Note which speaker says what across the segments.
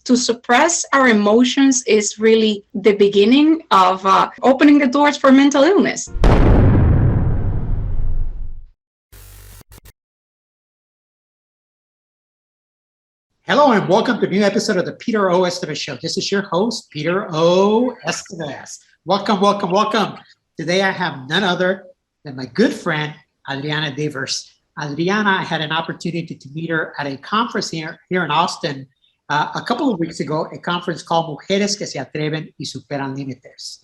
Speaker 1: to suppress our emotions is really the beginning of opening the doors for mental illness.
Speaker 2: Hello and welcome to a new episode of the Peter O. Estévez Show. This is your host, Peter O. Estévez. Welcome, welcome, welcome. Today I have none other than my good friend, Adriana Devers. Adriana, I had an opportunity to meet her at a conference here in Austin a couple of weeks ago, a conference called Mujeres que se atreven y superan límites.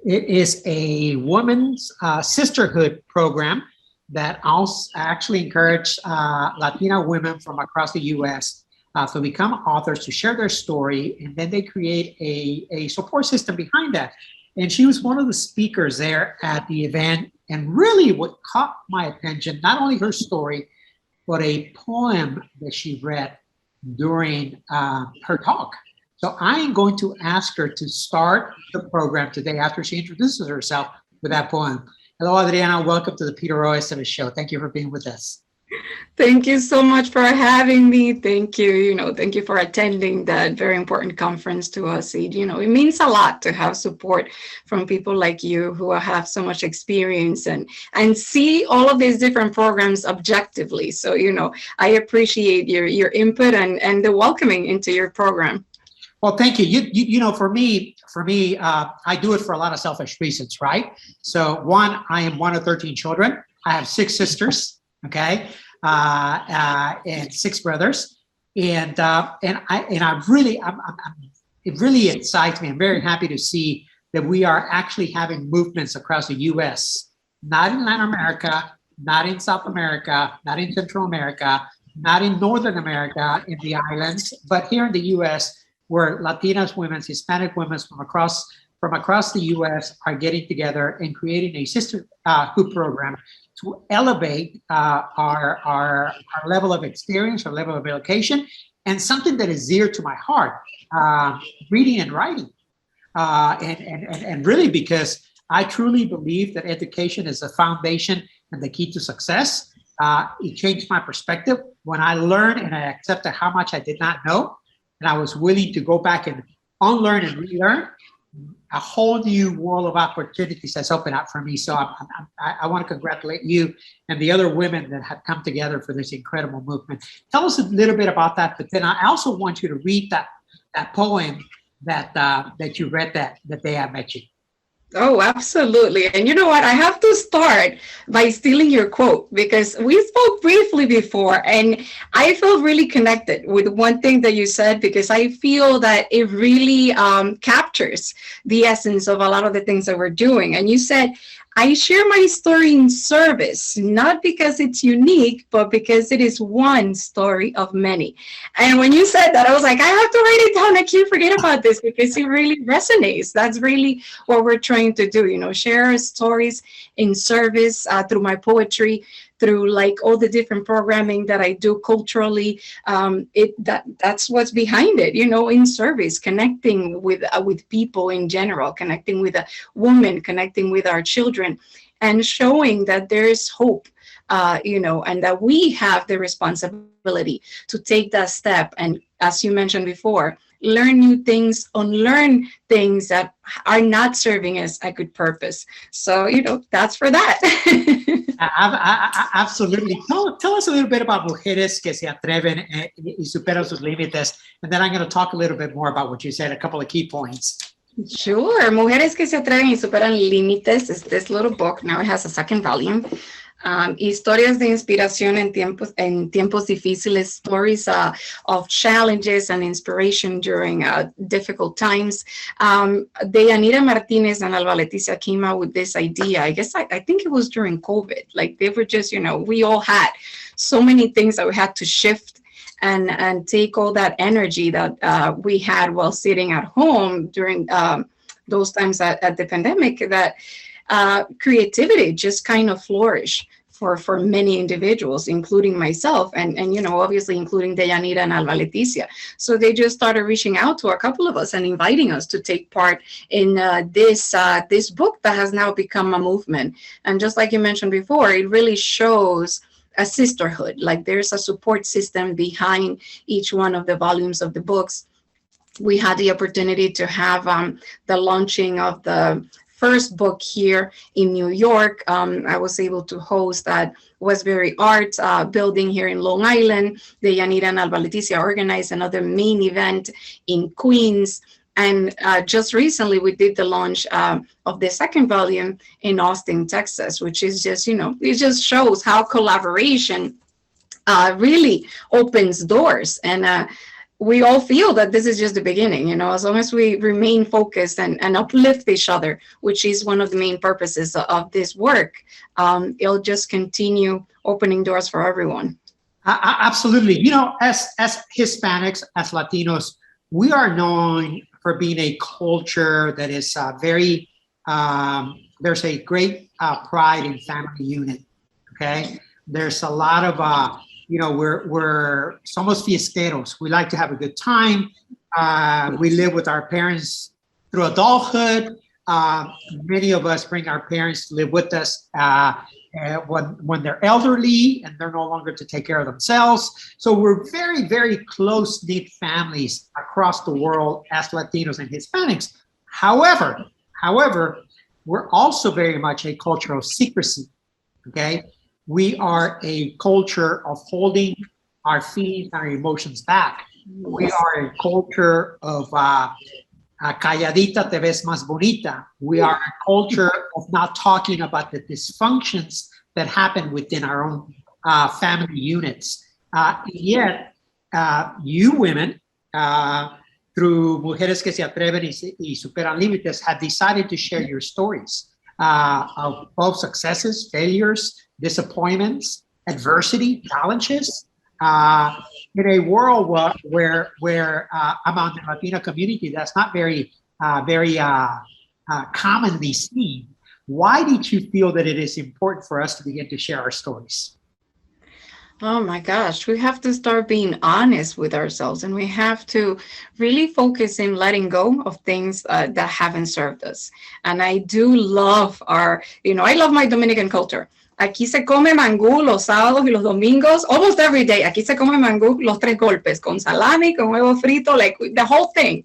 Speaker 2: It is a women's sisterhood program that also actually encourage Latina women from across the U.S. To become authors, to share their story, and then they create a support system behind that. And she was one of the speakers there at the event, and really what caught my attention, not only her story, but a poem that she read during her talk. So I am going to ask her to start the program today after she introduces herself with that poem. Hello, Adriana. Welcome to the Peter O. Estévez Show. Thank you for being with us.
Speaker 1: Thank you so much for having me. Thank you. Thank you for attending that very important conference to us. It means a lot to have support from people like you who have so much experience and see all of these different programs objectively. So, I appreciate your input and the welcoming into your program.
Speaker 2: Well, thank you. You for me, I do it for a lot of selfish reasons, right? So one, I am one of 13 children. I have 6 sisters, okay, and 6 brothers, and it really excites me. I'm very happy to see that we are actually having movements across the U.S., not in Latin America, not in South America, not in Central America, not in Northern America, in the islands, but here in the U.S., where Latinas women, Hispanic women from across the U.S. are getting together and creating a sisterhood program to elevate our level of experience, our level of education, and something that is dear to my heart, reading and writing. And really, because I truly believe that education is the foundation and the key to success. It changed my perspective when I learned and I accepted how much I did not know. And I was willing to go back and unlearn and relearn. A whole new world of opportunities has opened up for me. So I want to congratulate you and the other women that have come together for this incredible movement. Tell us a little bit about that, but then I also want you to read that poem that you read that day I met you.
Speaker 1: Oh, absolutely. And you know what? I have to start by stealing your quote, because we spoke briefly before and I feel really connected with one thing that you said, because I feel that it really captures the essence of a lot of the things that we're doing. And you said, I share my story in service, not because it's unique, but because it is one story of many. And when you said that, I was like, I have to write it down. I can't forget about this, because it really resonates. That's really what we're trying to do, share our stories in service through my poetry, through like all the different programming that I do culturally. That's what's behind it, in service, connecting with people in general, connecting with a woman, connecting with our children, and showing that there is hope, and that we have the responsibility to take that step. And as you mentioned before, learn new things, unlearn things that are not serving us a good purpose. So, that's for that.
Speaker 2: Absolutely. Tell us a little bit about Mujeres que se atreven y superan sus límites. And then I'm going to talk a little bit more about what you said, a couple of key points.
Speaker 1: Sure. Mujeres que se atreven y superan límites is this little book. Now it has a second volume. Historias de inspiración en tiempos difíciles, stories of challenges and inspiration during difficult times. Deyanira Martinez and Alba Leticia came out with this idea. I guess I think it was during COVID. Like they were just, we all had so many things that we had to shift and take all that energy that we had while sitting at home during those times at the pandemic, that creativity just kind of flourished for many individuals, including myself, and obviously including Deyanira and Alba Leticia. So they just started reaching out to a couple of us and inviting us to take part in this book that has now become a movement. And just like you mentioned before, it really shows a sisterhood. Like there's a support system behind each one of the volumes of the books. We had the opportunity to have the launching of the first book here in New York. I was able to host that Westbury Art building here in Long Island. Deyanira and Alba Leticia organized another main event in Queens. And just recently, we did the launch of the second volume in Austin, Texas, which is just, it just shows how collaboration really opens doors. And we all feel that this is just the beginning, as long as we remain focused and uplift each other, which is one of the main purposes of this work, it'll just continue opening doors for everyone.
Speaker 2: Absolutely. As Hispanics, as Latinos, we are known for being a culture that is very, there's a great pride in family unit, okay? There's a lot of, we're somos fiesteros. We like to have a good time. We live with our parents through adulthood. Many of us bring our parents to live with us when they're elderly and they're no longer to take care of themselves. So we're very, very close-knit families across the world as Latinos and Hispanics. However, we're also very much a culture of secrecy, okay? We are a culture of holding our feelings and our emotions back. We are a culture of calladita te ves más bonita. We are a culture of not talking about the dysfunctions that happen within our own family units. Yet, you women, through Mujeres que se atreven y superan límites, have decided to share your stories of both successes, failures, disappointments, adversity, challenges. In a world where among the Latina community, that's not very commonly seen. Why did you feel that it is important for us to begin to share our stories?
Speaker 1: Oh my gosh, we have to start being honest with ourselves, and we have to really focus in letting go of things that haven't served us. And I do love I love my Dominican culture. Aquí se come mangú los sábados y los domingos, almost every day. Aquí se come mangú los tres golpes, con salami, con huevo frito, like the whole thing.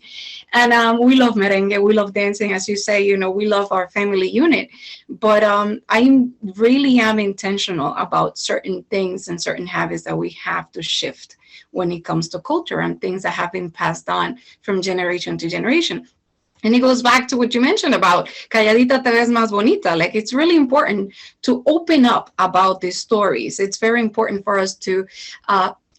Speaker 1: And we love merengue, we love dancing, as you say, we love our family unit. But I really am intentional about certain things and certain habits that we have to shift when it comes to culture and things that have been passed on from generation to generation. And it goes back to what you mentioned about calladita te ves más bonita. Like, it's really important to open up about these stories. It's very important for us to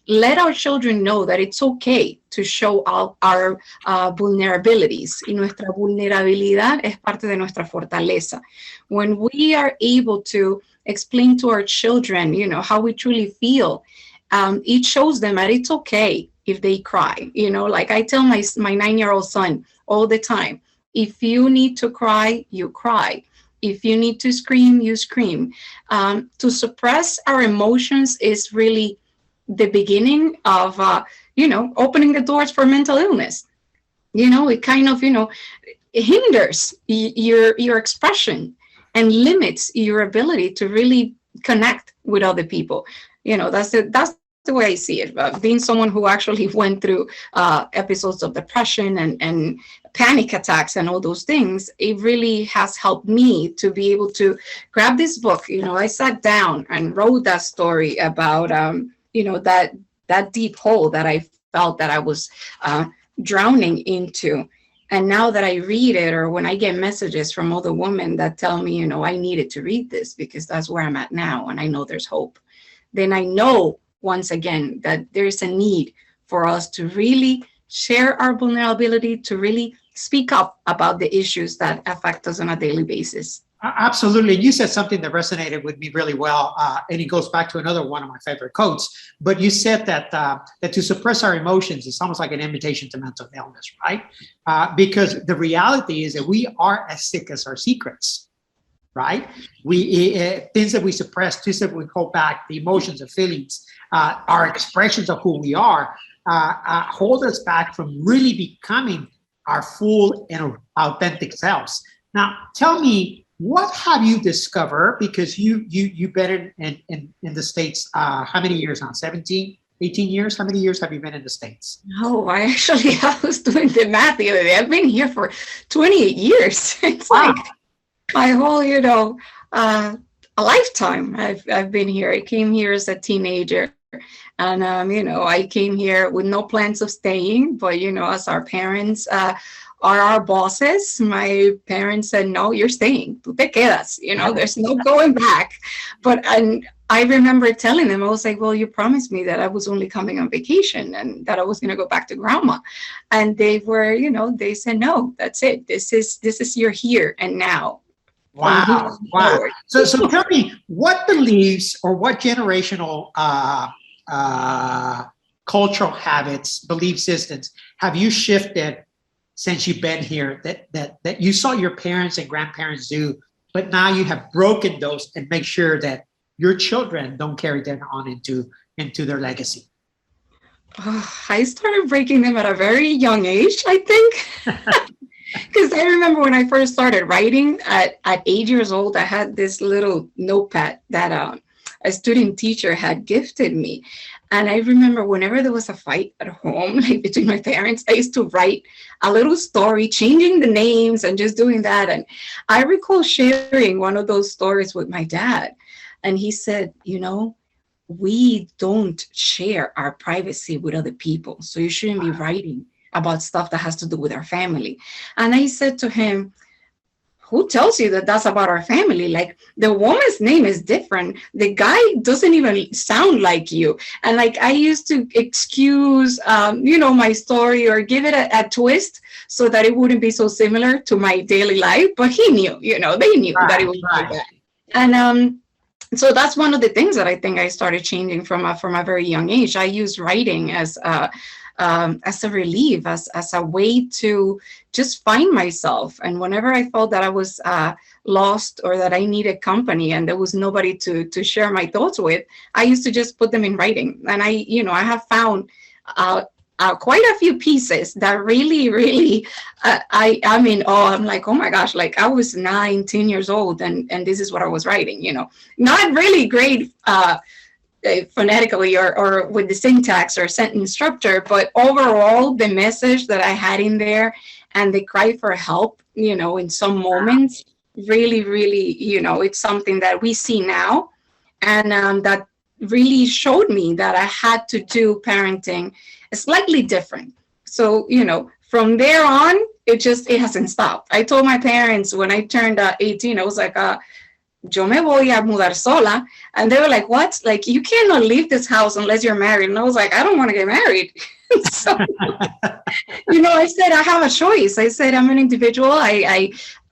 Speaker 1: let our children know that it's okay to show out our vulnerabilities. Y nuestra vulnerabilidad es parte de nuestra fortaleza. When we are able to explain to our children, how we truly feel, it shows them that it's okay if they cry. Like I tell my 9-year-old son all the time, if you need to cry, you cry. If you need to scream, you scream. To suppress our emotions is really the beginning of, opening the doors for mental illness. It kind of, it hinders your expression and limits your ability to really connect with other people. That's the way I see it. Being someone who actually went through episodes of depression and panic attacks and all those things, it really has helped me to be able to grab this book. I sat down and wrote that story about, that deep hole that I felt that I was drowning into. And now that I read it, or when I get messages from other women that tell me, I needed to read this because that's where I'm at now and I know there's hope, then I know once again that there's a need for us to really share our vulnerability, to really speak up about the issues that affect us on a daily basis.
Speaker 2: Absolutely. You said something that resonated with me really well, and it goes back to another one of my favorite quotes. But you said that to suppress our emotions is almost like an invitation to mental illness, right? Because the reality is that we are as sick as our secrets, right? We things that we suppress, things that we hold back, the emotions and feelings, our expressions of who we are, hold us back from really becoming our full and authentic selves. Now, tell me, what have you discovered? Because you've been in the States, how many years now? 17, 18 years? How many years have you been in the States?
Speaker 1: No, I was doing the math the other day. I've been here for 28 years. It's
Speaker 2: Wow.
Speaker 1: like my whole, a lifetime. I've been here. I came here as a teenager, and I came here with no plans of staying. But as our parents are our bosses, my parents said, "No, you're staying. Tú te quedas." There's no going back. And I remember telling them, I was like, "Well, you promised me that I was only coming on vacation and that I was going to go back to grandma." And they were, they said, "No, that's it. This is you're here and now."
Speaker 2: Wow. Wow. So tell me, what beliefs or what generational cultural habits, belief systems have you shifted since you've been here that you saw your parents and grandparents do, but now you have broken those and make sure that your children don't carry them on into their legacy?
Speaker 1: I started breaking them at a very young age, I think. Because I remember when I first started writing at 8 years old, I had this little notepad that a student teacher had gifted me. And I remember whenever there was a fight at home, like between my parents, I used to write a little story, changing the names and just doing that. And I recall sharing one of those stories with my dad. And he said, we don't share our privacy with other people. So you shouldn't be writing about stuff that has to do with our family. And I said to him, who tells you that that's about our family? Like, the woman's name is different. The guy doesn't even sound like you. And like, I used to excuse, my story or give it a twist so that it wouldn't be so similar to my daily life. But he knew, they knew that it was like that. And so that's one of the things that I think I started changing from a very young age. I use writing as a relief, as a way to just find myself. And whenever I felt that I was lost or that I needed company and there was nobody to share my thoughts with, I used to just put them in writing. And I have found quite a few pieces that really, really, I'm in awe. I'm like, oh my gosh, like I was 9, 10 years old and this is what I was writing, not really great phonetically or with the syntax or sentence structure, but overall the message that I had in there and the cry for help, in some moments, really, really, it's something that we see now. And that really showed me that I had to do parenting slightly different. So, from there on, it hasn't stopped. I told my parents when I turned 18, I was like, yo me voy a mudar sola. And they were like, what? Like, you cannot leave this house unless you're married. And I was like, I don't want to get married. So, I said, I have a choice. I said, I'm an individual.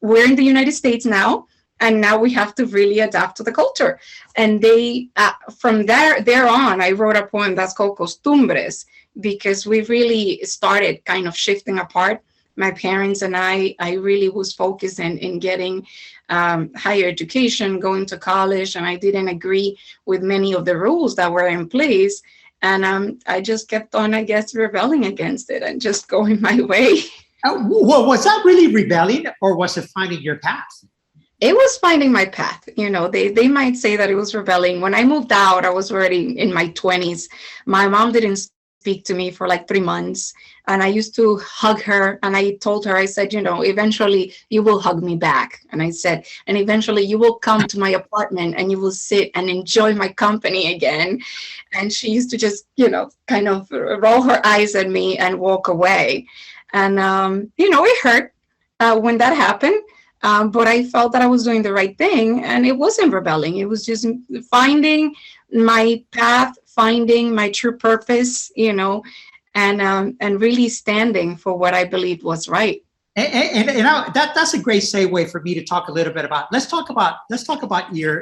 Speaker 1: We're in the United States now. And now we have to really adapt to the culture. And they, from there on, I wrote a poem that's called Costumbres, because we really started kind of shifting apart. My parents and I really was focused in getting higher education, going to college, and I didn't agree with many of the rules that were in place. And I just kept on, I guess, rebelling against it and just going my way.
Speaker 2: Well, was that really rebelling, or was it finding your path?
Speaker 1: It was finding my path. They might say that it was rebelling. When I moved out, I was already in my 20s. My mom didn't speak to me for like 3 months. And I used to hug her. And I told her, I said, eventually you will hug me back. And I said, and eventually you will come to my apartment and you will sit and enjoy my company again. And she used to just, kind of roll her eyes at me and walk away. And, it hurt when that happened. But I felt that I was doing the right thing, and it wasn't rebelling. It was just finding my path, finding my true purpose, and really standing for what I believed was right.
Speaker 2: And that's a great segue for me to talk a little bit about. Let's talk about your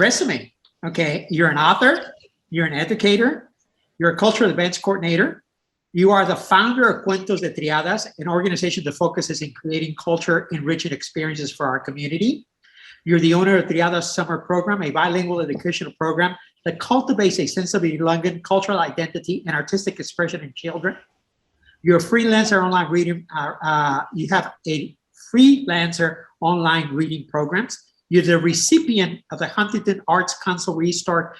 Speaker 2: resume. Okay, you're an author, you're an educator, you're a cultural events coordinator. You are the founder of Cuentos de Triadas, an organization that focuses in creating culture-enriching experiences for our community. You're the owner of Triadas Summer Program, a bilingual educational program that cultivates a sense of Ugandan cultural identity and artistic expression in children. You're a freelancer online reading. You have a Freelancer online reading programs. You're the recipient of the Huntington Arts Council Restart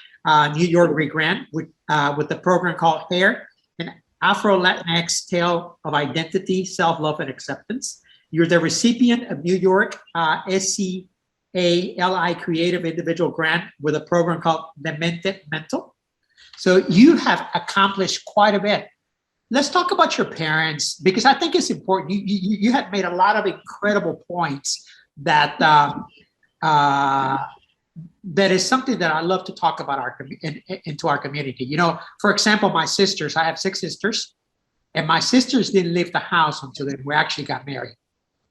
Speaker 2: New York grant with the program called Hair, an Afro-Latinx tale of identity, self-love, and acceptance. You're the recipient of New York SCALI Creative Individual Grant with a program called Demented Mental. So you have accomplished quite a bit. Let's talk about your parents, because I think it's important. You have made a lot of incredible points that that is something that I love to talk about into our community. You know, for example, my sisters, I have 6 sisters, and my sisters didn't leave the house until we actually got married.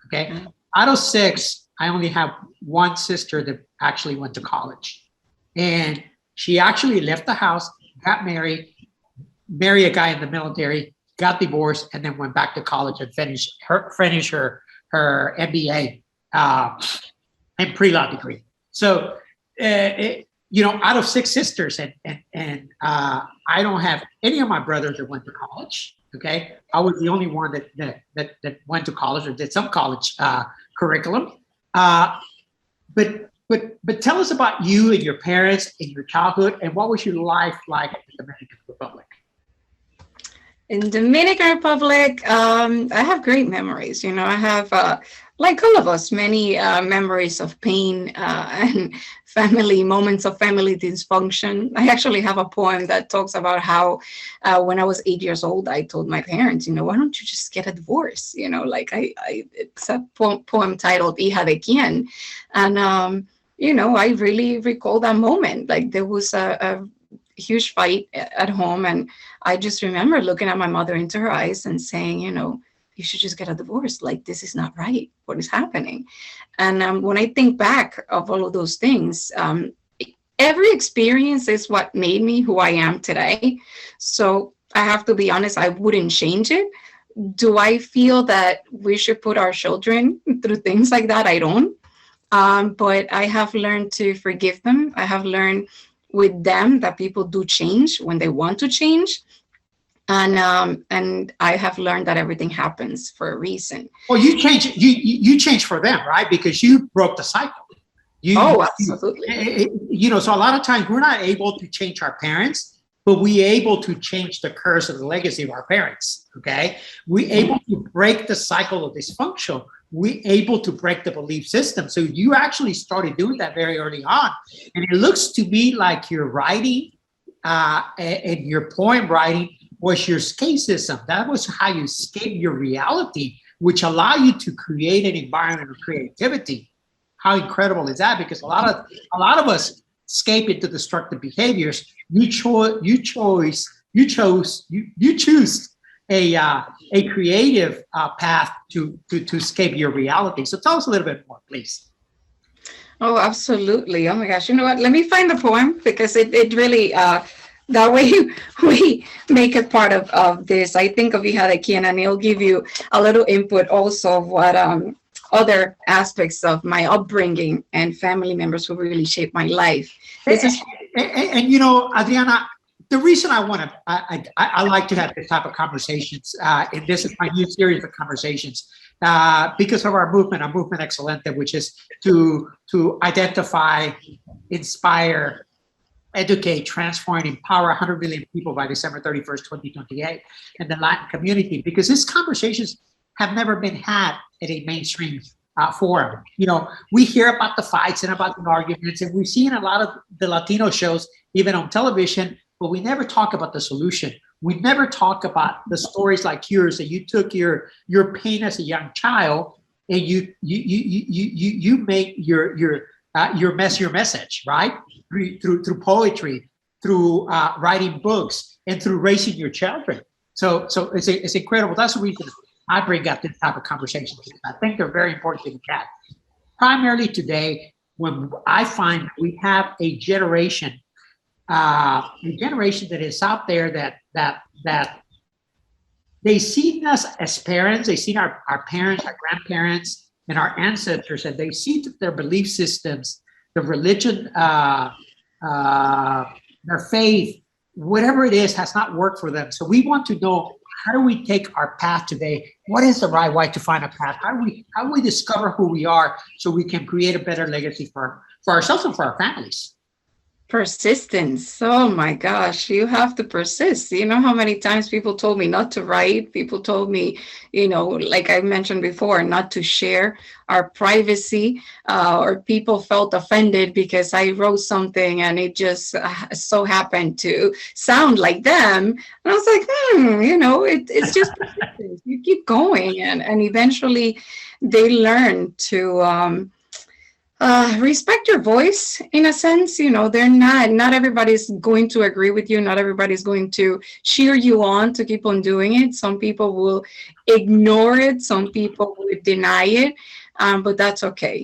Speaker 2: Okay. Mm-hmm. Out of 6, I only have 1 sister that actually went to college, and she actually left the house, got married, married a guy in the military, got divorced, and then went back to college and finished her MBA and pre-law degree. So, you know, out of 6 sisters, and I don't have any of my brothers that went to college. Okay, I was the only one that went to college or did some college curriculum. But tell us about you and your parents and your childhood, and what was your life like in the Dominican Republic?
Speaker 1: In Dominican Republic, I have great memories. You know, I have, like all of us, many memories of pain and family moments of family dysfunction. I actually have a poem that talks about how when I was 8 years old, I told my parents, you know, why don't you just get a divorce? You know, like it's a poem titled Hija de Quién. And, you know, I really recall that moment. Like there was a huge fight at home, and I just remember looking at my mother into her eyes and saying, you know, you should just get a divorce. Like, this is not right. What is happening? And when I think back of all of those things, every experience is what made me who I am today. So I have to be honest, I wouldn't change it. Do I feel that we should put our children through things like that? I don't. But I have learned to forgive them. I have learned with them that people do change when they want to change. And I have learned that everything happens for a reason.
Speaker 2: Well, you change for them, right? Because you broke the cycle.
Speaker 1: Absolutely.
Speaker 2: You know, so a lot of times we're not able to change our parents, but we're able to change the curse of the legacy of our parents. Okay, we're able to break the cycle of dysfunction. We're able to break the belief system. So you actually started doing that very early on, and it looks to me like your writing and your poem writing was your escapism. That was how you escape your reality, which allow you to create an environment of creativity. How incredible is that? Because a lot of us escape into destructive behaviors. You choose a creative path to escape your reality. So tell us a little bit more, please.
Speaker 1: Oh, absolutely. Oh my gosh. You know what? Let me find the poem, because it really, that way we make it part of this. I think of Hija de Quién, and it'll give you a little input also of what other aspects of my upbringing and family members who really shaped my life.
Speaker 2: And you know, Adriana, the reason I like to have this type of conversations, and this is my new series of conversations, because of our movement Excelente, which is to identify, inspire, educate, transform, and empower 100 million people by December 31st, 2028 in the Latin community, because these conversations have never been had in a mainstream forum. You know, we hear about the fights and about the arguments, and we've seen a lot of the Latino shows, even on television, but we never talk about the solution. We never talk about the stories like yours, that you took your pain as a young child and you make your message, right? Through poetry, through writing books, and through raising your children. So it's incredible. That's the reason I bring up this type of conversation. I think they're very important to the cat. Primarily today, when I find we have a generation that is out there that they see us as parents, they see our parents, our grandparents, and our ancestors, and they see that their belief systems, their religion, their faith, whatever it is, has not worked for them. So we want to know, how do we take our path today? What is the right way to find a path? How do we discover who we are so we can create a better legacy for ourselves and for our families?
Speaker 1: Persistence. Oh my gosh, you have to persist. You know how many times people told me not to write? People told me, like I mentioned before, not to share our privacy, or people felt offended because I wrote something and it just so happened to sound like them. And I was like, it's just persistence. You keep going, and eventually they learn to respect your voice in a sense. They're not everybody's going to agree with you. Not everybody's going to cheer you on to keep on doing it. Some people will ignore it. Some people will deny it. But that's okay.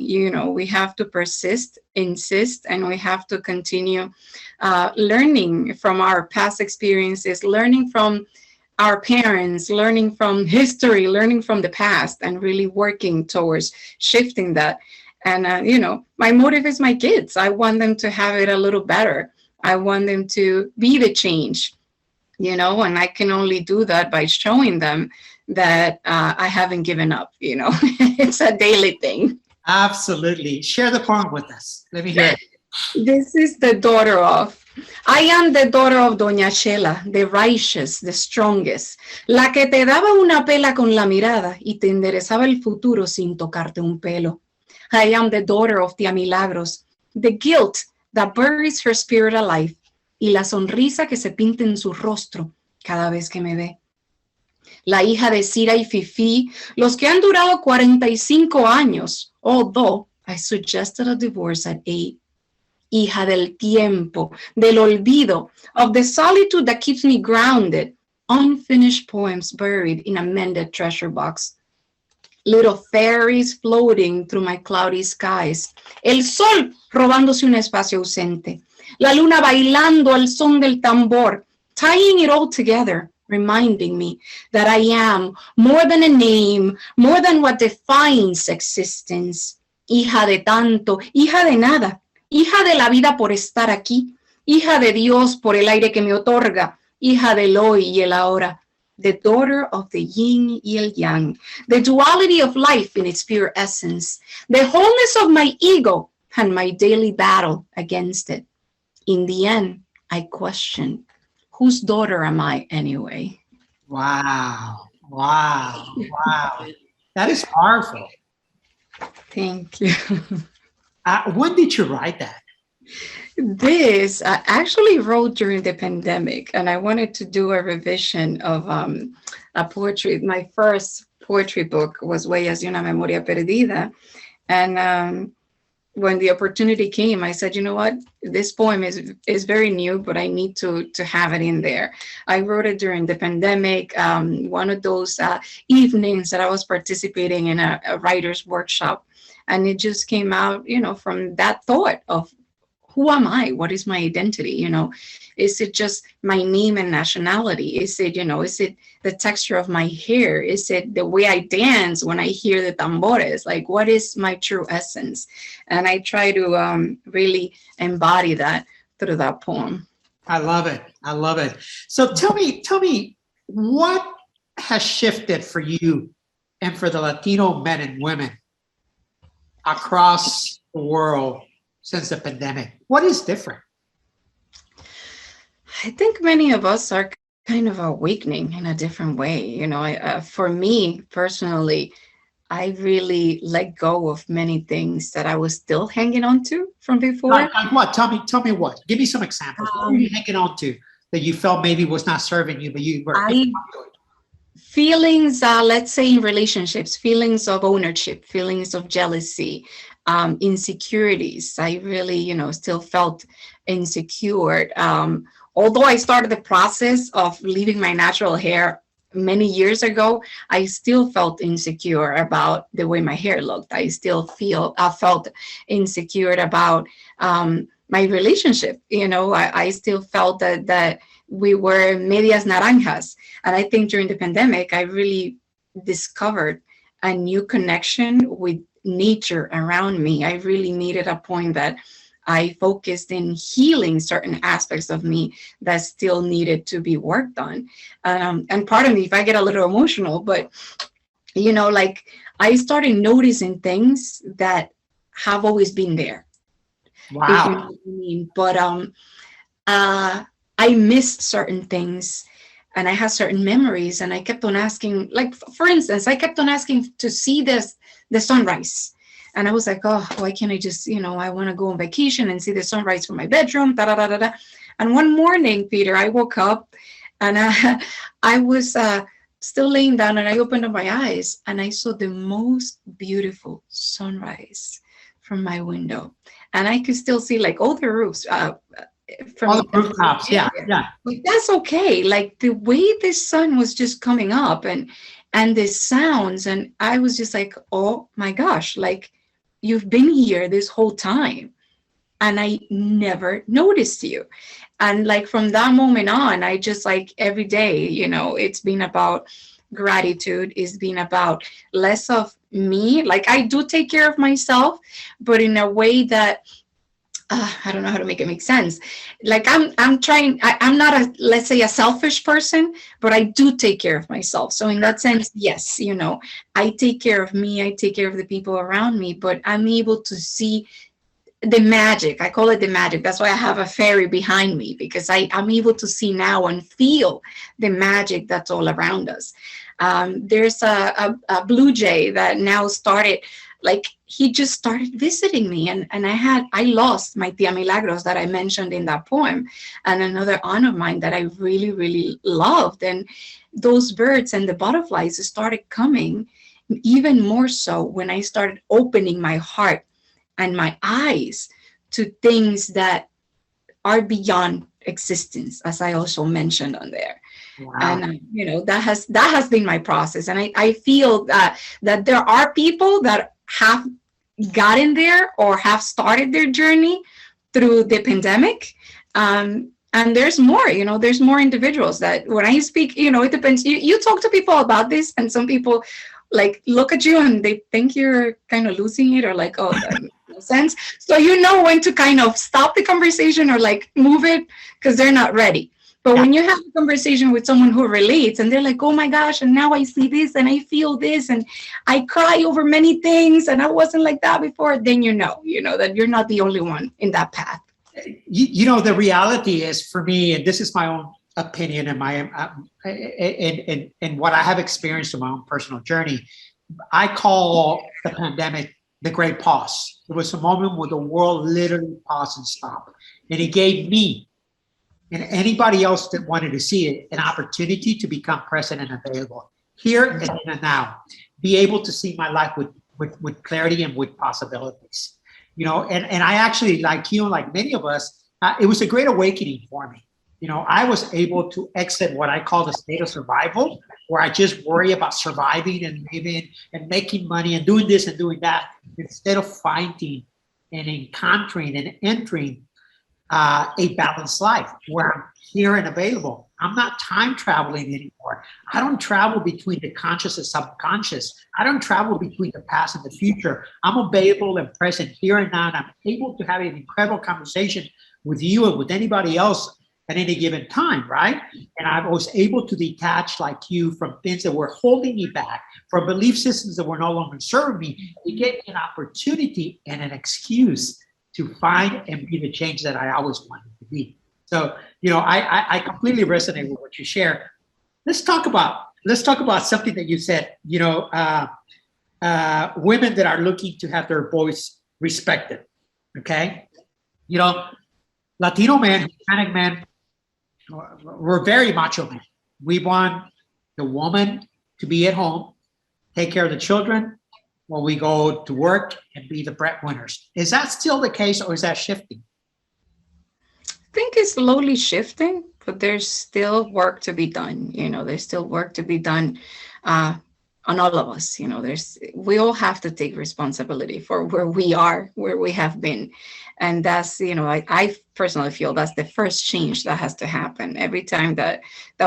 Speaker 1: We have to persist, insist, and we have to continue learning from our past experiences, learning from our parents, learning from history, learning from the past, and really working towards shifting that. And, my motive is my kids. I want them to have it a little better. I want them to be the change, and I can only do that by showing them that I haven't given up. It's a daily thing.
Speaker 2: Absolutely. Share the poem with us. Let me hear it.
Speaker 1: This is the daughter of. I am the daughter of Doña Chela, the righteous, the strongest, la que te daba una pela con la mirada y te enderezaba el futuro sin tocarte un pelo. I am the daughter of Tia Milagros, the guilt that buries her spirit alive y la sonrisa que se pinta en su rostro cada vez que me ve. La hija de Cira y Fifi, los que han durado 45 años, although I suggested a divorce at 8. Hija del tiempo, del olvido, of the solitude that keeps me grounded, unfinished poems buried in a mended treasure box. Little fairies floating through my cloudy skies. El sol robándose un espacio ausente. La luna bailando al son del tambor, tying it all together, reminding me that I am more than a name, more than what defines existence. Hija de tanto, hija de nada, hija de la vida por estar aquí, hija de Dios por el aire que me otorga, hija del hoy y el ahora. The daughter of the yin y el yang, the duality of life in its pure essence, the wholeness of my ego and my daily battle against it. In the end, I question, whose daughter am I anyway?
Speaker 2: Wow. That is powerful.
Speaker 1: Thank you.
Speaker 2: When did you write that?
Speaker 1: This I actually wrote during the pandemic, and I wanted to do a revision of a poetry. My first poetry book was Huellas de una Memoria Perdida. And when the opportunity came, I said, you know what, this poem is very new, but I need to have it in there. I wrote it during the pandemic, one of those evenings that I was participating in a writer's workshop. And it just came out, from that thought of, who am I? What is my identity? Is it just my name and nationality? Is it the texture of my hair? Is it the way I dance when I hear the tambores? Like, what is my true essence? And I try to really embody that through that poem.
Speaker 2: I love it. So tell me what has shifted for you and for the Latino men and women across the world since the pandemic? What is different?
Speaker 1: I think many of us are kind of awakening in a different way. For me personally, I really let go of many things that I was still hanging on to from before.
Speaker 2: Like what? Tell me what. Give me some examples. What were you hanging on to that you felt maybe was not serving you, but you were hanging on to it?
Speaker 1: Feelings, let's say in relationships, feelings of ownership, feelings of jealousy, insecurities. I really, still felt insecure. Although I started the process of leaving my natural hair many years ago, I still felt insecure about the way my hair looked. I felt insecure about my relationship. I still felt that we were medias naranjas. And I think during the pandemic, I really discovered a new connection with nature around me. I really needed a point that I focused in healing certain aspects of me that still needed to be worked on. And pardon me if I get a little emotional, but like I started noticing things that have always been there. If you know
Speaker 2: Wow.
Speaker 1: what I mean. But I missed certain things, and I had certain memories, and I kept on asking, like for instance, I kept on asking to see the sunrise. And I was like, oh, why can't I just, I want to go on vacation and see the sunrise from my bedroom, da da da da da. And one morning, Peter, I woke up and I was still laying down, and I opened up my eyes and I saw the most beautiful sunrise from my window. And I could still see like all the roofs from
Speaker 2: All the rooftops. Yeah. Yeah.
Speaker 1: but that's okay. Like the way the sun was just coming up and the sounds, and I was just like, oh my gosh, like you've been here this whole time and I never noticed you. And like from that moment on, I just like every day, it's been about gratitude. It's been about less of me. Like I do take care of myself, but in a way that I don't know how to make it make sense. Like I'm trying, I'm not let's say a selfish person, but I do take care of myself. So in that sense, yes, I take care of me, I take care of the people around me, but I'm able to see the magic. I call it the magic. That's why I have a fairy behind me, because I'm able to see now and feel the magic that's all around us. There's a blue jay that now started, like he just started visiting me, and I lost my Tia Milagros that I mentioned in that poem, and another aunt of mine that I really, really loved. And those birds and the butterflies started coming even more so when I started opening my heart and my eyes to things that are beyond existence, as I also mentioned on there.
Speaker 2: Wow.
Speaker 1: And that has been my process, and I feel that there are people that have gotten there or have started their journey through the pandemic. And there's more, there's more individuals that when I speak, it depends. You talk to people about this, and some people like look at you and they think you're kind of losing it, or like, oh, that makes no sense. So when to kind of stop the conversation or like move it, because they're not ready. But when you have a conversation with someone who relates and they're like, oh my gosh, and now I see this and I feel this and I cry over many things and I wasn't like that before, then you know that you're not the only one in that path.
Speaker 2: The reality is, for me, and this is my own opinion and my and what I have experienced in my own personal journey, I call the pandemic the great pause. It was a moment where the world literally paused and stopped. And it gave me and anybody else that wanted to see it an opportunity to become present and available here and in and now, be able to see my life with clarity and with possibilities. And I actually, like like many of us, it was a great awakening for me. I was able to exit what I call the state of survival, where I just worry about surviving and living and making money and doing this and doing that, instead of finding and encountering and entering a balanced life where I'm here and available. I'm not time traveling anymore. I don't travel between the conscious and subconscious. I don't travel between the past and the future. I'm available and present here and now, and I'm able to have an incredible conversation with you and with anybody else at any given time, right? And I was able to detach, like you, from things that were holding me back, from belief systems that were no longer serving me. It gave me an opportunity and an excuse to find and be the change that I always wanted to be. So, I completely resonate with what you share. Let's talk about something that you said. Women that are looking to have their voice respected. Okay, Latino men, Hispanic men, we're very macho men. We want the woman to be at home, take care of the children, when we go to work and be the breadwinners. Is that still the case, or is that shifting?
Speaker 1: I think it's slowly shifting, but there's still work to be done. There's still work to be done on all of us. We all have to take responsibility for where we are, where we have been. And that's, I personally feel that's the first change that has to happen. Every time that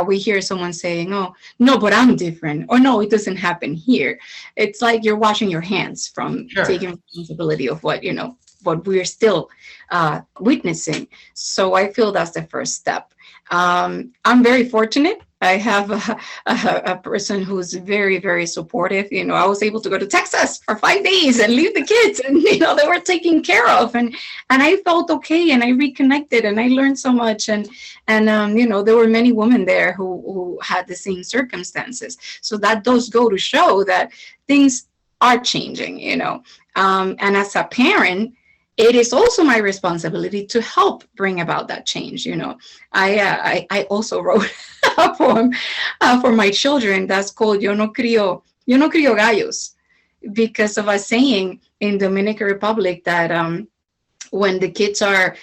Speaker 1: we hear someone saying, oh, no, but I'm different, or no, it doesn't happen here. It's like you're washing your hands from taking responsibility of what, what we're still witnessing. So I feel that's the first step. I'm very fortunate. I have a person who's very, very supportive. You know, I was able to go to Texas for 5 days and leave the kids, and you know, they were taken care of, and I felt okay, and I reconnected, and I learned so much, and you know, there were many women there who had the same circumstances. So that does go to show that things are changing, you know, and as a parent, it is also my responsibility to help bring about that change. You know, I also wrote a poem for my children that's called Yo no crio gallos, because of a saying in Dominican Republic that when the kids are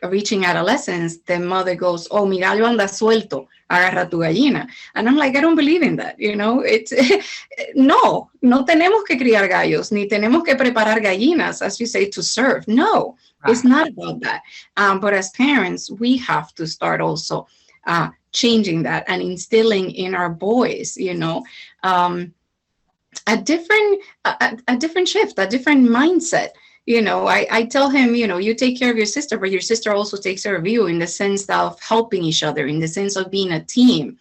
Speaker 1: reaching adolescence, the mother goes, "Oh, mi gallo anda suelto, agarra tu gallina." And I'm like, I don't believe in that. You know, it's no tenemos que criar gallos, ni tenemos que preparar gallinas, as you say, to serve. No, it's not about that. But as parents, we have to start also changing that and instilling in our boys, you know, a different shift, a different mindset. You know, I tell him, you know, you take care of your sister, but your sister also takes care of you, in the sense of helping each other, in the sense of being a team,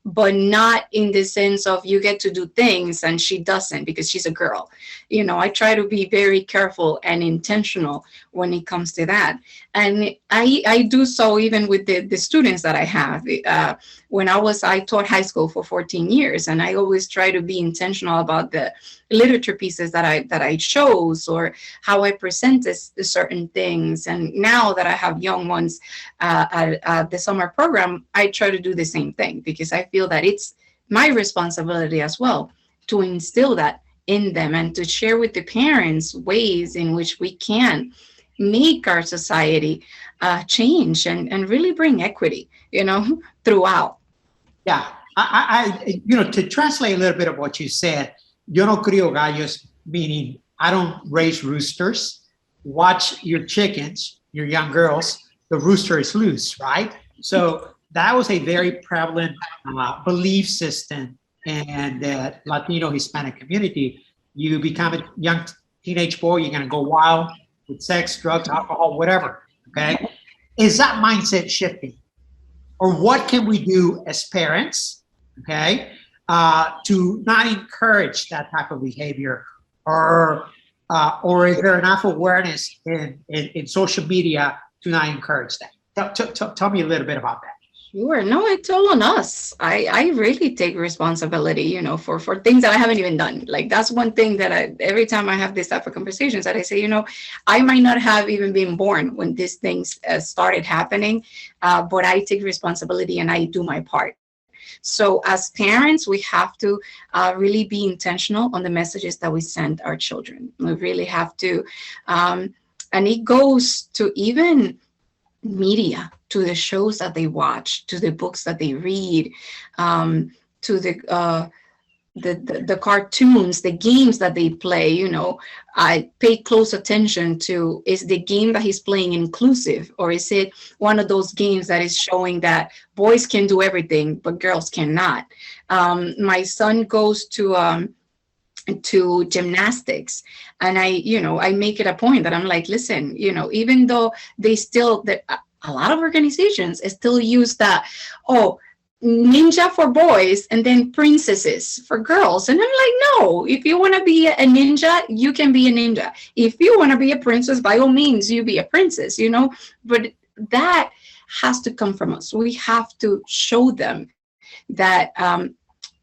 Speaker 1: but not in the sense of you get to do things and she doesn't because she's a girl. You know, I try to be very careful and intentional when it comes to that. And I do so even with the students that I have. When I taught high school for 14 years, and I always try to be intentional about the literature pieces that I chose, or how I present certain things. And now that I have young ones at the summer program, I try to do the same thing, because I feel that it's my responsibility as well to instill that in them and to share with the parents ways in which we can make our society change and really bring equity, you know, throughout.
Speaker 2: Yeah, I you know, to translate a little bit of what you said, yo no crio gallos, meaning I don't raise roosters. Watch your chickens, your young girls, the rooster is loose, right? So that was a very prevalent belief system in the Latino Hispanic community. You become a young teenage boy, you're gonna go wild with sex, drugs, alcohol, whatever, okay? Is that mindset shifting? Or what can we do as parents, okay, to not encourage that type of behavior? Or is there enough awareness in social media to not encourage that? Tell me a little bit about that.
Speaker 1: Sure. No, it's all on us. I really take responsibility, you know, for things that I haven't even done. Like, that's one thing that every time I have this type of conversations, that I say, you know, I might not have even been born when these things started happening, but I take responsibility and I do my part. So as parents, we have to really be intentional on the messages that we send our children. We really have to, and it goes to even media, to the shows that they watch, to the books that they read, to the cartoons, the games that they play. You know, I pay close attention to, is the game that he's playing inclusive, or is it one of those games that is showing that boys can do everything but girls cannot? My son goes to gymnastics, and I make it a point that I'm like, listen, you know, even though a lot of organizations still use that, ninja for boys and then princesses for girls. And I'm like, no, if you want to be a ninja, you can be a ninja. If you want to be a princess, by all means, you be a princess, you know, but that has to come from us. We have to show them that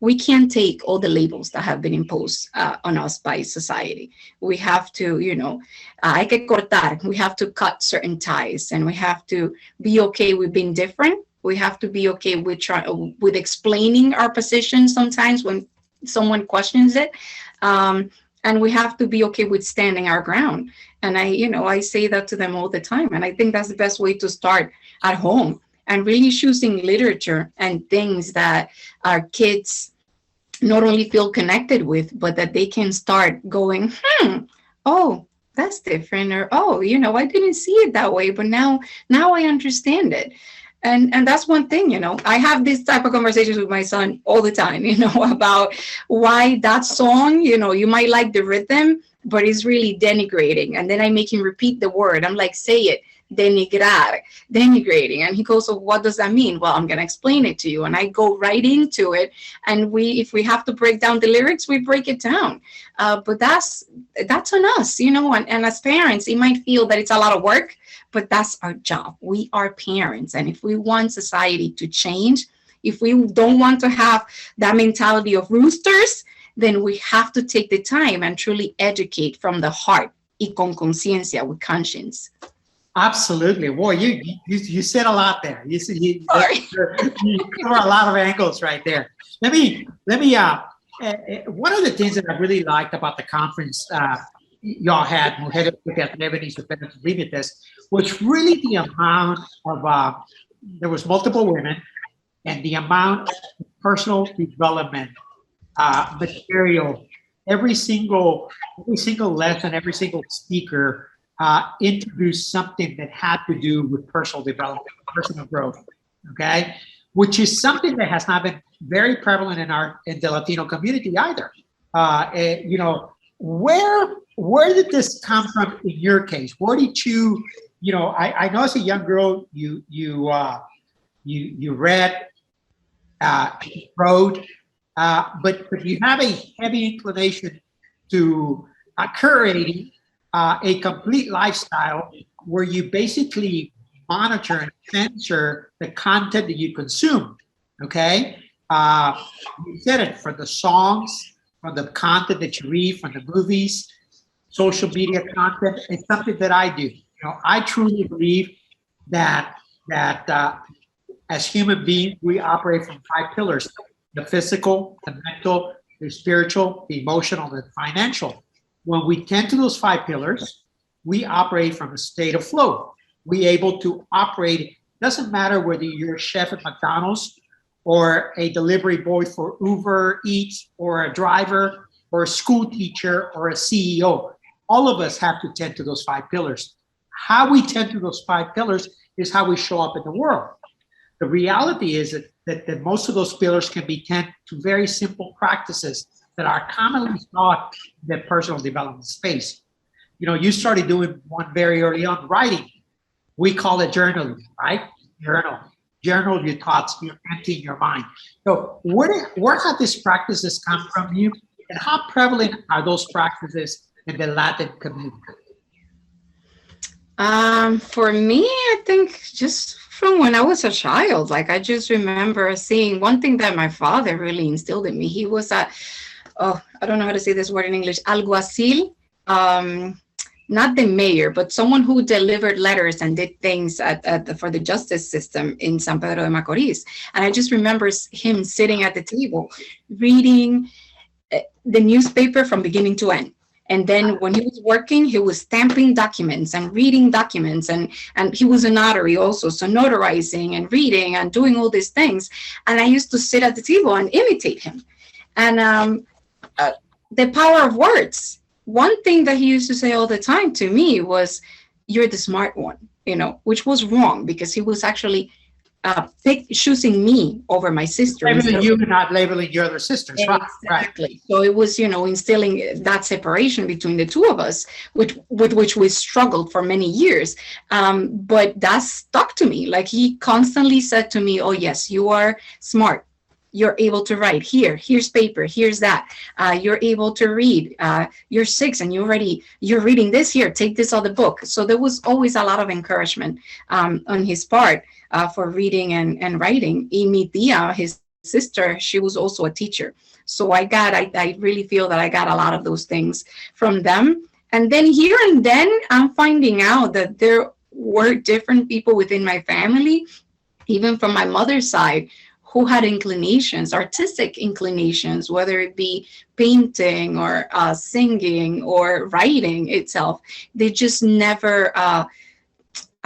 Speaker 1: we can't take all the labels that have been imposed on us by society. We have to, you know, hay que cortar. We have to cut certain ties, and we have to be okay with being different. We have to be okay with explaining our position sometimes when someone questions it. And we have to be okay with standing our ground. And I say that to them all the time. And I think that's the best way to start at home, and really choosing literature and things that our kids not only feel connected with, but that they can start going, oh, that's different, or, oh, you know, I didn't see it that way, but now I understand it. And that's one thing, you know, I have this type of conversations with my son all the time, you know, about why that song, you know, you might like the rhythm, but it's really denigrating. And then I make him repeat the word. I'm like, say it. Denigrar, denigrating. And he goes, so what does that mean? Well, I'm going to explain it to you. And I go right into it. And if we have to break down the lyrics, we break it down. But that's on us, you know, and as parents, it might feel that it's a lot of work, but that's our job. We are parents. And if we want society to change, if we don't want to have that mentality of roosters, then we have to take the time and truly educate from the heart, y con conciencia, with conscience.
Speaker 2: Absolutely. Boy, you said a lot there. You cover a lot of angles right there. Let me. One of the things that I really liked about the conference y'all had, Mujeres Creativas y Límites, was really the amount of there was multiple women, and the amount of personal development material. Every single lesson, every single speaker introduced something that had to do with personal development, personal growth, okay? Which is something that has not been very prevalent in the Latino community either. You know, where did this come from in your case? Where did you know, I know as a young girl, you read, you wrote, but you have a heavy inclination to curating a complete lifestyle where you basically monitor and censor the content that you consume, okay? You said it, from the songs, from the content that you read, from the movies, social media content. It's something that I do. You know, I truly believe that as human beings, we operate from 5 pillars: the physical, the mental, the spiritual, the emotional, and the financial. When we tend to those 5 pillars, we operate from a state of flow. We able to operate. Doesn't matter whether you're a chef at McDonald's or a delivery boy for Uber Eats, or a driver, or a school teacher, or a CEO. All of us have to tend to those 5 pillars. How we tend to those 5 pillars is how we show up in the world. The reality is that most of those pillars can be tend to very simple practices that are commonly taught in the personal development space. You know, you started doing one very early on, writing. We call it journaling, right? Journal your thoughts, you're emptying your mind. So where have these practices come from you, and how prevalent are those practices in the Latin community?
Speaker 1: For me, I think just from when I was a child, like I just remember seeing one thing that my father really instilled in me. He was I don't know how to say this word in English, alguacil, not the mayor, but someone who delivered letters and did things for the justice system in San Pedro de Macorís. And I just remember him sitting at the table, reading the newspaper from beginning to end. And then when he was working, he was stamping documents and reading documents. And he was a notary also, so notarizing and reading and doing all these things. And I used to sit at the table and imitate him. And the power of words. One thing that he used to say all the time to me was, "You're the smart one," you know, which was wrong, because he was actually choosing me over my sister.
Speaker 2: Labeling you, not labeling your other sisters.
Speaker 1: Exactly. Right. So it was, you know, instilling that separation between the two of us, with which we struggled for many years. But that stuck to me. Like, he constantly said to me, "Oh yes, you are smart. You're able to write. Here's paper. Here's that. You're able to read. You're 6 and you're reading this. Here, take this other book." So there was always a lot of encouragement on his part for reading and writing. Y mi tía, his sister, she was also a teacher. So I really feel that I got a lot of those things from them. And then here and then I'm finding out that there were different people within my family, even from my mother's side, who had inclinations, artistic inclinations, whether it be painting or singing or writing itself. They just never, I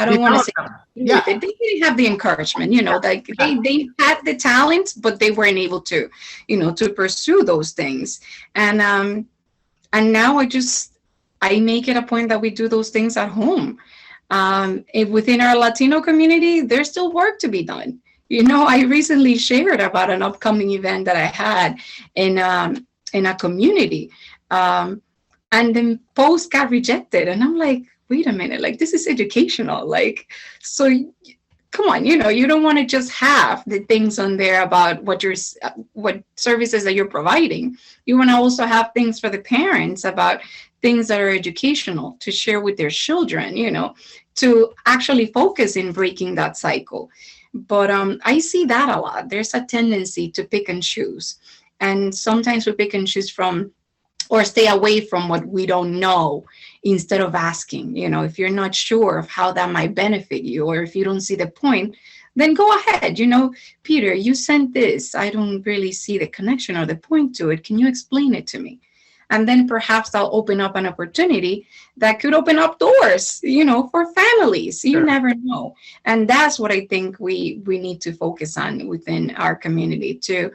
Speaker 1: don't want to say, they didn't have the encouragement, you know, like they had the talent, but they weren't able to, you know, to pursue those things. And now I make it a point that we do those things at home. Within our Latino community, there's still work to be done. You know, I recently shared about an upcoming event that I had in a community. And And then post got rejected. And I'm like, wait a minute, like this is educational. Like, so come on, you don't want to just have the things on there about what services that you're providing. You want to also have things for the parents about things that are educational to share with their children, to actually focus in breaking that cycle. But I see that a lot. There's a tendency to pick and choose. And sometimes we pick and choose from or stay away from what we don't know instead of asking. If you're not sure of how that might benefit you, or if you don't see the point, then go ahead. Peter, you sent this. I don't really see the connection or the point to it. Can you explain it to me? And then perhaps I'll open up an opportunity that could open up doors, for families. You never know. And that's what I think we need to focus on within our community, to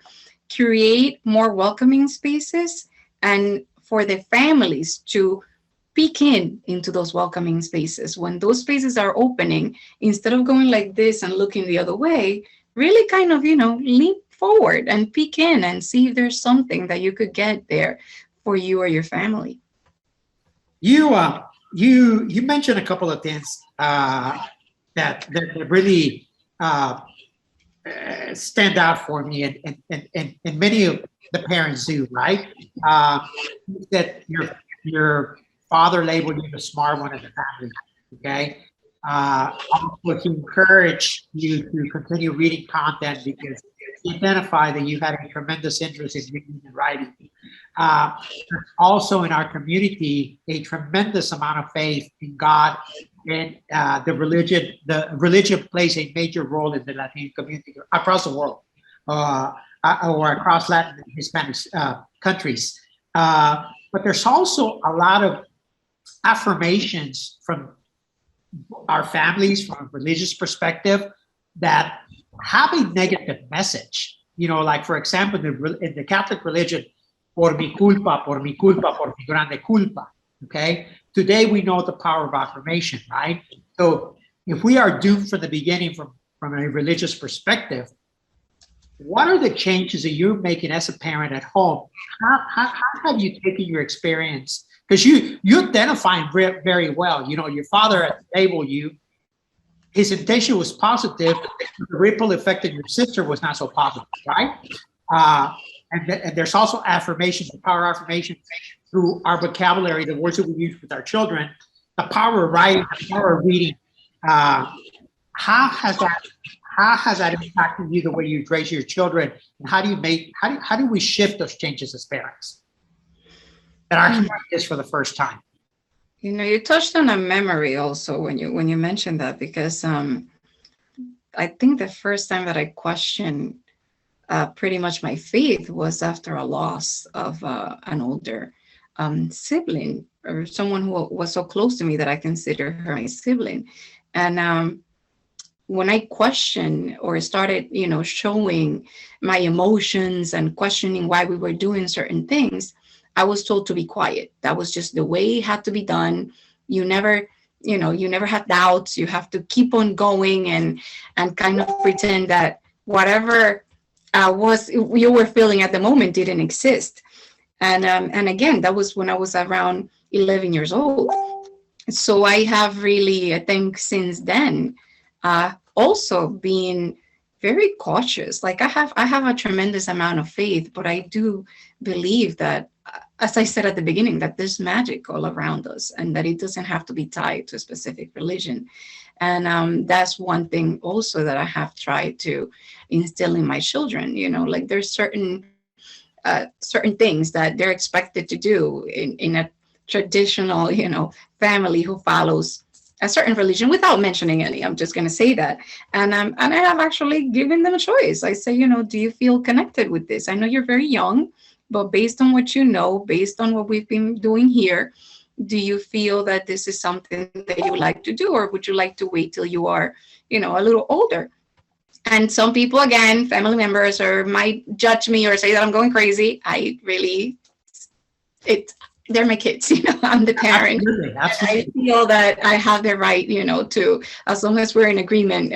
Speaker 1: create more welcoming spaces and for the families to peek into those welcoming spaces. When those spaces are opening, instead of going like this and looking the other way, really kind of, leap forward and peek in and see if there's something that you could get there for you or your family.
Speaker 2: You mentioned a couple of things that really stand out for me, and many of the parents do, right? That your father labeled you the smart one in the family, okay? Also to encourage you to continue reading content because he identified that you had a tremendous interest in reading and writing. Also in our community, a tremendous amount of faith in God, and the religion plays a major role in the Latino community across the world, or across Latin and Hispanic countries. But there's also a lot of affirmations from our families, from a religious perspective, that have a negative message. Like for example, in the Catholic religion, por mi culpa, por mi grande culpa. Okay. Today we know the power of affirmation, right? So if we are doomed from the beginning from a religious perspective, what are the changes that you're making as a parent at home? How have you taken your experience? Because you identify very well. Your father at the table, his intention was positive. The ripple effect of your sister was not so positive, right? And there's also affirmations, the power of affirmation through our vocabulary, the words that we use with our children, the power of writing, the power of reading. How has that impacted you, the way you raise your children, and how do we shift those changes as parents that are hearing this for the first time?
Speaker 1: You touched on a memory also when you mentioned that, because I think the first time that I questioned pretty much my faith was after a loss of an older sibling, or someone who was so close to me that I consider her my sibling. And when I questioned or started, showing my emotions and questioning why we were doing certain things, I was told to be quiet. That was just the way it had to be done. You never had doubts. You have to keep on going and kind of pretend that whatever was you were feeling at the moment didn't exist. And again, that was when I was around 11 years old. So I have really, I think since then, also been very cautious. Like I have a tremendous amount of faith, but I do believe that, as I said at the beginning, that there's magic all around us and that it doesn't have to be tied to a specific religion. And that's one thing also that I have tried to instill in my children, like there's certain things that they're expected to do in a traditional, family who follows a certain religion, without mentioning any. I'm just going to say that. And I have actually given them a choice. I say, do you feel connected with this? I know you're very young, but based on what you know, based on what we've been doing here, do you feel that this is something that you would like to do, or would you like to wait till you are, a little older? And some people, again, family members, or might judge me or say that I'm going crazy. They're my kids, I'm the parent. Absolutely. I feel that I have the right, to, as long as we're in agreement,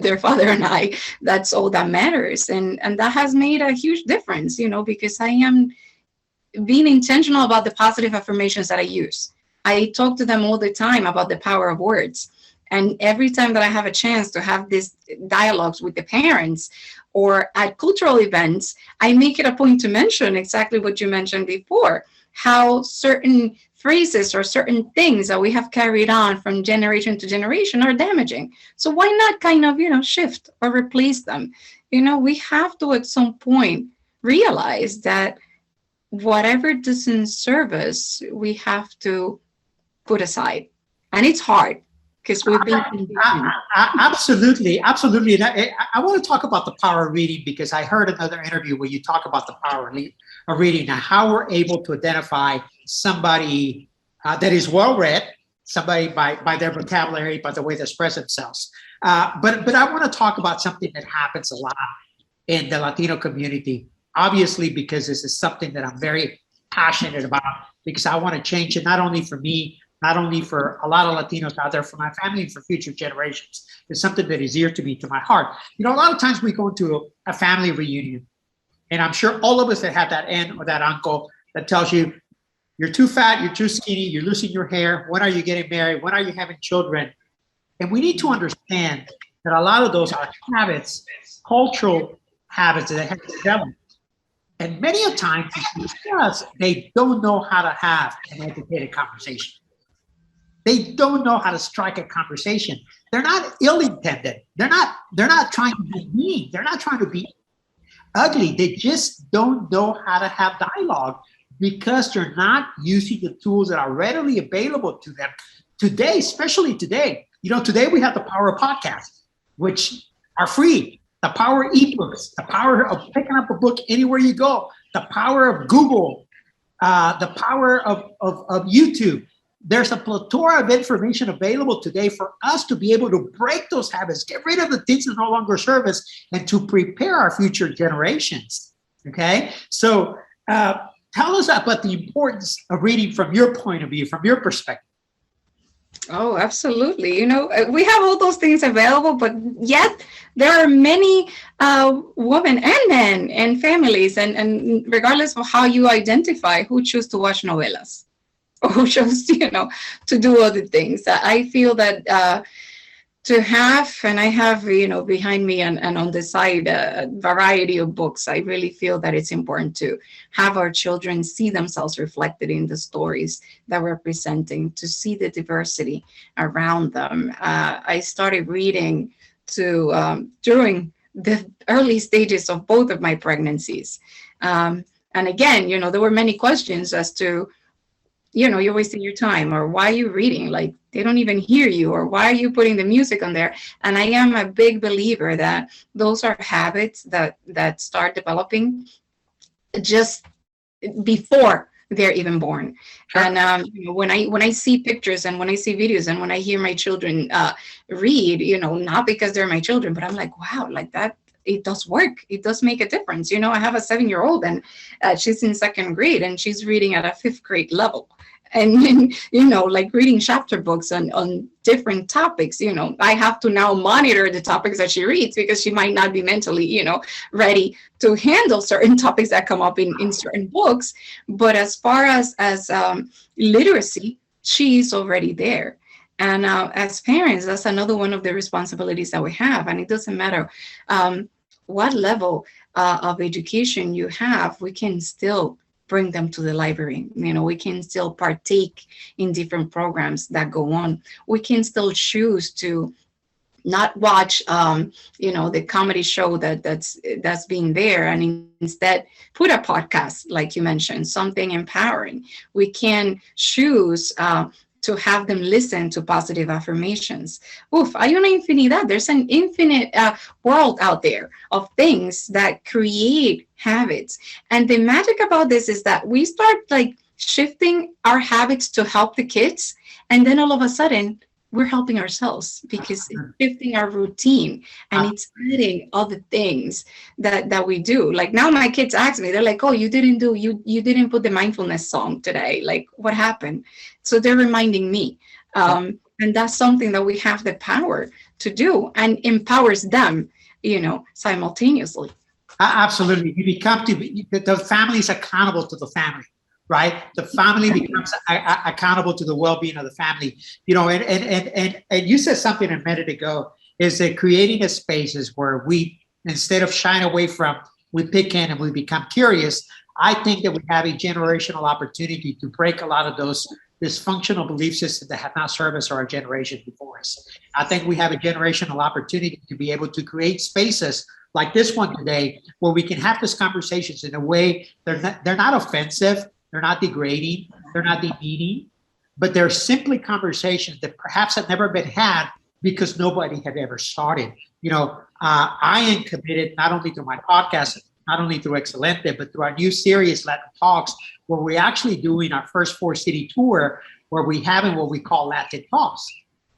Speaker 1: their father and I, that's all that matters. And that has made a huge difference, because I am being intentional about the positive affirmations that I use. I talk to them all the time about the power of words. And every time that I have a chance to have these dialogues with the parents or at cultural events, I make it a point to mention exactly what you mentioned before, how certain phrases or certain things that we have carried on from generation to generation are damaging. So why not kind of, shift or replace them? We have to at some point realize that whatever doesn't serve us, we have to put aside. And it's hard because we've been
Speaker 2: absolutely. And I want to talk about the power of reading, because I heard another interview where you talk about the power of reading and how we're able to identify somebody that is well-read, somebody by their vocabulary, by the way they express themselves. But I want to talk about something that happens a lot in the Latino community, obviously, because this is something that I'm very passionate about, because I want to change it, not only for me, not only for a lot of Latinos out there, for my family and for future generations. It's something that is dear to me, to my heart. A lot of times we go into a family reunion, and I'm sure all of us that have that aunt or that uncle that tells you, you're too fat, you're too skinny, you're losing your hair, when are you getting married, when are you having children? And we need to understand that a lot of those are habits, cultural habits that have developed. And many a times it's because they don't know how to have an educated conversation. They don't know how to strike a conversation. They're not ill-intended. They're not trying to be mean. They're not trying to be ugly. They just don't know how to have dialogue because they're not using the tools that are readily available to them today, especially today. Today we have the power of podcasts, which are free. The power of ebooks, the power of picking up a book anywhere you go, the power of Google, the power of YouTube. There's a plethora of information available today for us to be able to break those habits, get rid of the things that no longer serve us, and to prepare our future generations. Okay? So tell us about the importance of reading from your point of view, from your perspective.
Speaker 1: Oh, absolutely. We have all those things available, but yet there are many women and men and families, and regardless of how you identify, who choose to watch novelas or who chose, to do other things. I feel that to have, and I have, behind me and on the side, a variety of books. I really feel that it's important to have our children see themselves reflected in the stories that we're presenting, to see the diversity around them. I started reading during the early stages of both of my pregnancies. And again, there were many questions as to, you're wasting your time, or why are you reading? Like, they don't even hear you, or why are you putting the music on there? And I am a big believer that those are habits that start developing just before they're even born. Sure. And when I see pictures and when I see videos and when I hear my children read, not because they're my children, but I'm like, wow, like that. It does work. It does make a difference. I have a 7-year-old and she's in 2nd grade and she's reading at a 5th grade level. And, like reading chapter books on different topics, I have to now monitor the topics that she reads because she might not be mentally, ready to handle certain topics that come up in certain books. But as far as literacy, she's already there. And as parents, that's another one of the responsibilities that we have. And it doesn't matter what level of education you have, we can still bring them to the library. We can still partake in different programs that go on. We can still choose to not watch, the comedy show that's being there, and instead put a podcast, like you mentioned, something empowering. We can choose to have them listen to positive affirmations. Hay una infinidad. There's an infinite world out there of things that create habits. And the magic about this is that we start like shifting our habits to help the kids. And then all of a sudden, we're helping ourselves because it's shifting our routine and it's adding other things that we do. Like now my kids ask me, they're like, oh, you didn't put the mindfulness song today. Like, what happened? So they're reminding me. And that's something that we have the power to do and empowers them, simultaneously.
Speaker 2: Absolutely. You become the family is accountable to the family. right? The family becomes accountable to the well-being of the family. You know, and you said something a minute ago, is that creating a spaces where we, instead of shying away from, we pick in and we become curious. I think that we have a generational opportunity to break a lot of those dysfunctional belief systems that have not served us or our generation before us. I think we have a generational opportunity to be able to create spaces like this one today, where we can have these conversations in a way they're not offensive, they're not degrading, they're not demeaning, but they're simply conversations that perhaps have never been had because nobody had ever started. You know, I am committed not only to my podcast, not only through Excelente, but through our new series, Latin Talks, where we're actually doing our first 4-city tour, where we having what we call Latin Talks: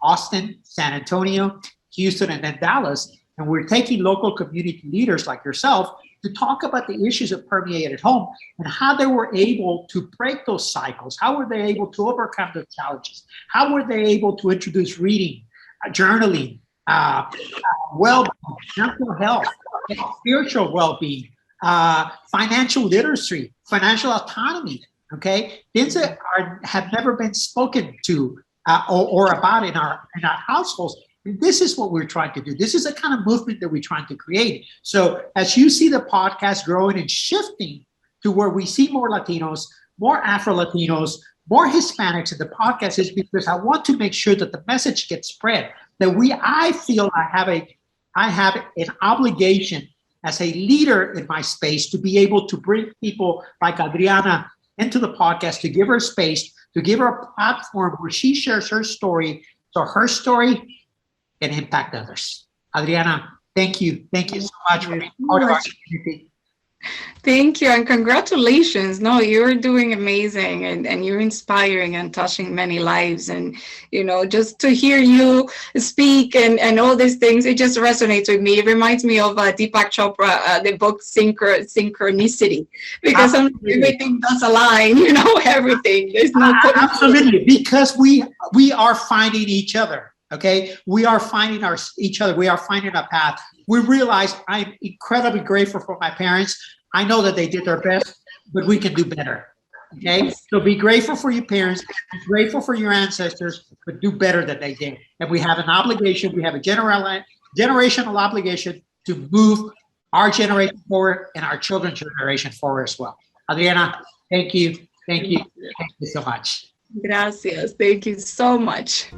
Speaker 2: Austin, San Antonio, Houston, and then Dallas. And we're taking local community leaders like yourself to talk about the issues that permeate at home and how they were able to break those cycles. How were they able to overcome the challenges? How were they able to introduce reading, journaling, well-being, mental health, spiritual well-being, financial literacy, financial autonomy, okay? Things that have never been spoken to or about in our households. And this is what we're trying to do. This is the kind of movement that we're trying to create. So as you see the podcast growing and shifting to where we see more Latinos, more Afro-Latinos, more Hispanics in the podcast, is because I want to make sure that the message gets spread. That I feel I have an obligation as a leader in my space to be able to bring people like Adriana into the podcast, to give her space, to give her a platform where she shares her story, so her story can impact others. Adriana, thank you. Thank you so much for being part of our community.
Speaker 1: Thank you, and congratulations. No, you're doing amazing, and you're inspiring and touching many lives. And, you know, just to hear you speak and all these things, it just resonates with me. It reminds me of Deepak Chopra, the book Synchronicity, because everything does align, you know, everything. There's no
Speaker 2: absolutely, because we are finding each other. Okay, we are finding each other. We are finding a path. We realize I'm incredibly grateful for my parents. I know that they did their best, but we can do better. Okay, so be grateful for your parents, be grateful for your ancestors, but do better than they did. And we have an obligation. We have a generational obligation to move our generation forward and our children's generation forward as well. Adriana, thank you. Thank you. Thank you so much.
Speaker 1: Gracias. Thank you so much.